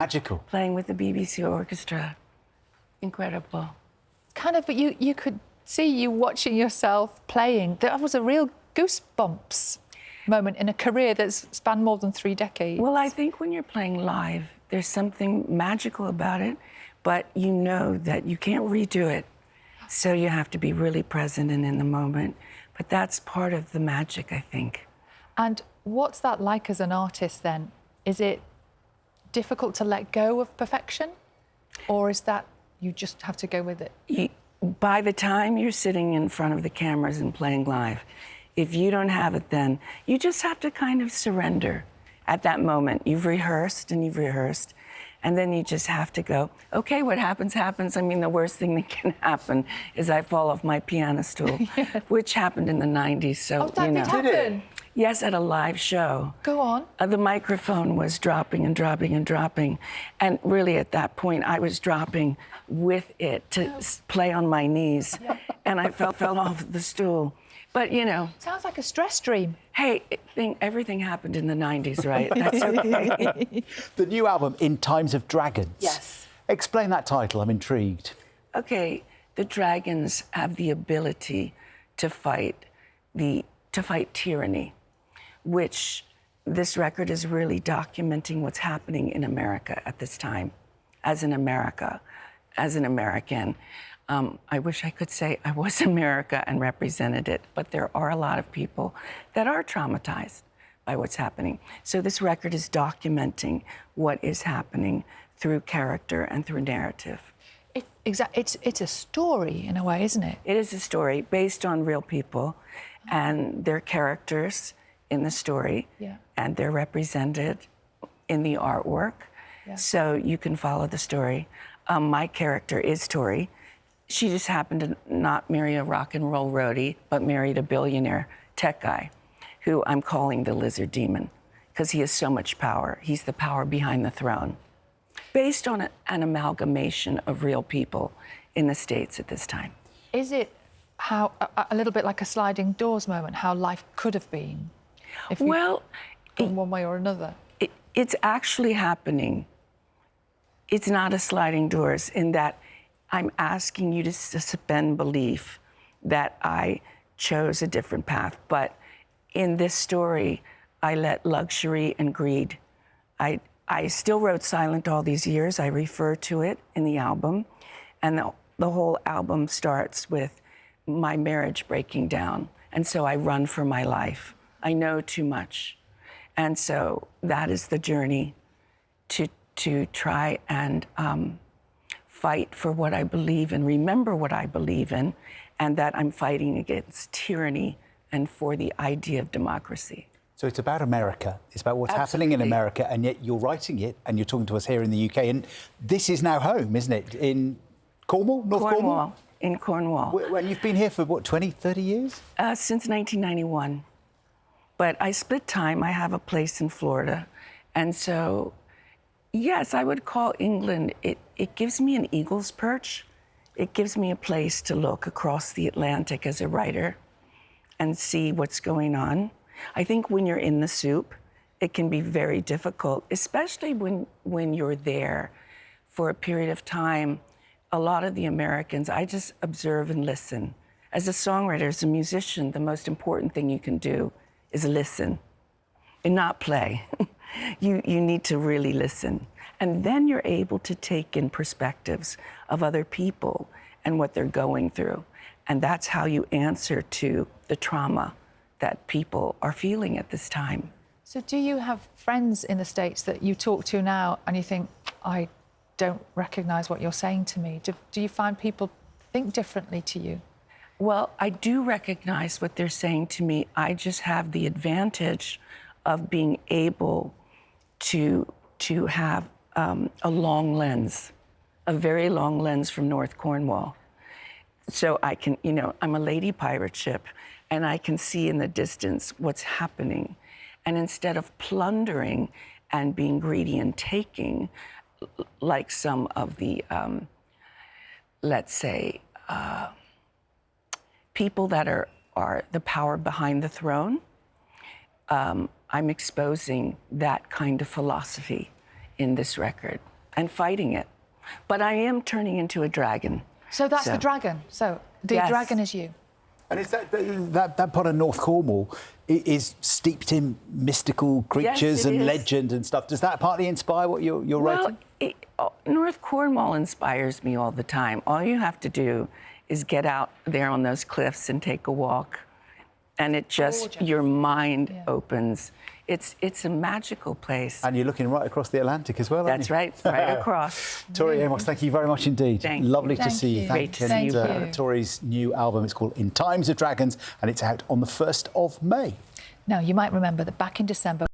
Magical. Playing with the BBC orchestra. Incredible. Kind of, but you could see you watching yourself playing. That was a real goosebumps moment in a career that's spanned more than 3 decades. Well, I think when you're playing live, there's something magical about it, but you know that you can't redo it. So you have to be really present and in the moment. But that's part of the magic, I think. And what's that like as an artist then? Is it difficult to let go of perfection? Or is that you just have to go with it? By the time you're sitting in front of the cameras and playing live, if you don't have it then, you just have to kind of surrender at that moment. You've rehearsed and you've rehearsed, and then you just have to go, okay, what happens, happens. I mean, the worst thing that can happen is I fall off my piano stool, yes. Which happened in the 90s, so, that you know. did happen? Yes, at a live show. Go on. The microphone was dropping and dropping and dropping. And really, at that point, I was dropping with it to play on my knees. And I fell off the stool. But, you know... Sounds like a stress dream. Hey, everything happened in the 90s, right? That's okay. The new album, In Times of Dragons. Yes. Explain that title, I'm intrigued. Okay, the dragons have the ability to fight tyranny, which this record is really documenting what's happening in America at this time. As an American, I wish I could say I was America and represented it, but there are a lot of people that are traumatized by what's happening. So this record is documenting what is happening through character and through narrative. It's a story in a way, isn't it? It is a story based on real people and their characters in the story, and they're represented in the artwork, so you can follow the story. My character is Tori. She just happened to not marry a rock and roll roadie, but married a billionaire tech guy, who I'm calling the Lizard Demon, because he has so much power. He's the power behind the throne. Based on an amalgamation of real people in the States at this time. Is it how a little bit like a sliding doors moment, how life could have been? If well, gone one way or another. It's actually happening. It's not a sliding doors in that I'm asking you to suspend belief that I chose a different path. But in this story, I let luxury and greed. I still wrote Silent all these years. I refer to it in the album. And the whole album starts with my marriage breaking down. And so I run for my life. I know too much. And so that is the journey to try and fight for what I believe in, remember what I believe in, and that I'm fighting against tyranny and for the idea of democracy. So it's about America, it's about what's happening in America, and yet you're writing it and you're talking to us here in the UK, and this is now home, isn't it? In Cornwall, North Cornwall? In Cornwall. And you've been here for, what, 20, 30 years? Since 1991. But I split time. I have a place in Florida. And so, yes, I would call England, it gives me an eagle's perch. It gives me a place to look across the Atlantic as a writer and see what's going on. I think when you're in the soup, it can be very difficult, especially when you're there for a period of time. A lot of the Americans, I just observe and listen. As a songwriter, as a musician, the most important thing you can do is listen and not play. You need to really listen. And then you're able to take in perspectives of other people and what they're going through. And that's how you answer to the trauma that people are feeling at this time. So do you have friends in the States that you talk to now and you think, I don't recognise what you're saying to me? Do you find people think differently to you? Well, I do recognise what they're saying to me. I just have the advantage of being able to have a long lens, a very long lens from North Cornwall. So I can, you know, I'm a lady pirate ship, and I can see in the distance what's happening. And instead of plundering and being greedy and taking, like some of the, let's say, people that are the power behind the throne, I'm exposing that kind of philosophy in this record. and fighting it. But I am turning into a dragon. So that's the dragon. So the Yes. dragon is you. And is that part of North Cornwall is steeped in mystical creatures it and is. legend and stuff? Does that partly inspire what you're writing? North Cornwall inspires me all the time. All you have to do is get out there on those cliffs and take a walk, and it just, Gorgeous. your mind opens. It's a magical place. And you're looking right across the Atlantic as well, That's aren't you? right across. Tori Amos, thank you very much indeed. Thank you. Lovely to Thank see you. you. Great to see you. And Tori's new album, it's called In Times of Dragons, and it's out on the 1st of May. Now, you might remember that back in December,